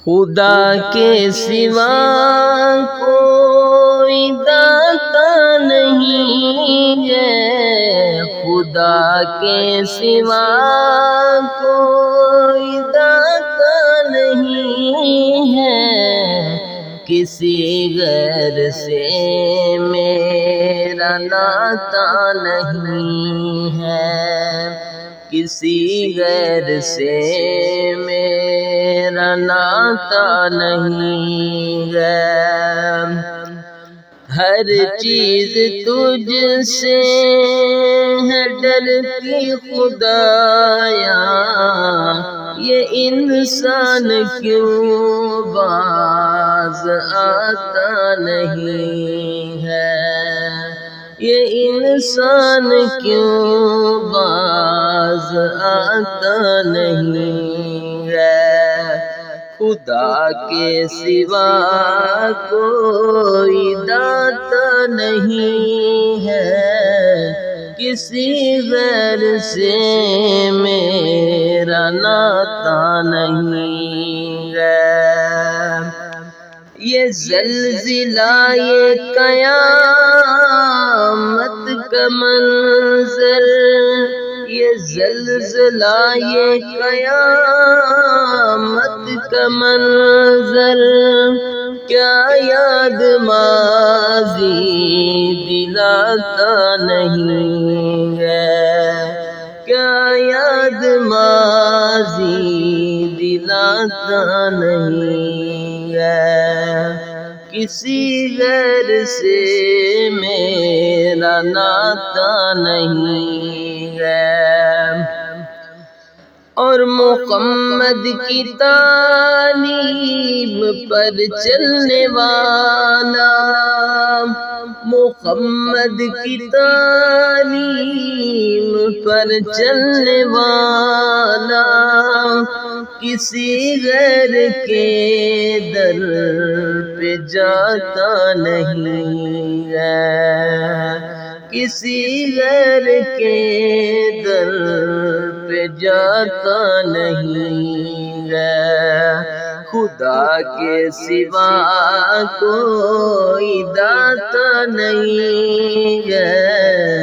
خدا کے سوا کوئی داتا نہیں ہے، خدا کے سوا کوئی داتا نہیں ہے، کسی غیر سے میرا ناتا نہیں ہے، کسی غیر سے میرا ناتا نہیں ہے۔ ہر چیز تجھ سے ہے ڈرتی خدایا، یہ انسان کیوں باز آتا نہیں ہے، یہ انسان کیوں باز آتا نہیں ہے۔ خدا کے سوا کوئی داتا نہیں ہے، کسی غیر سے میرا ناتا نہیں ہے۔ یہ زلزلہ یہ قیامت کا منظر، یہ زلزلہ یہ قیامت کا منظر، کیا یاد ماضی دلاتا نہیں ہے، کیا یاد ماضی دلاتا نہیں ہے، کسی غیر سے میرا ناتا نہیں ہے۔ اور محمد کی تعلیم پر چلنے والا، محمد کی تعلیم پر چلنے والا، کسی غیر کے در پہ جاتا نہیں ہے، کسی غیر کے در پہ جاتا نہیں ہے۔ خدا کے سوا کوئی داتا نہیں ہے۔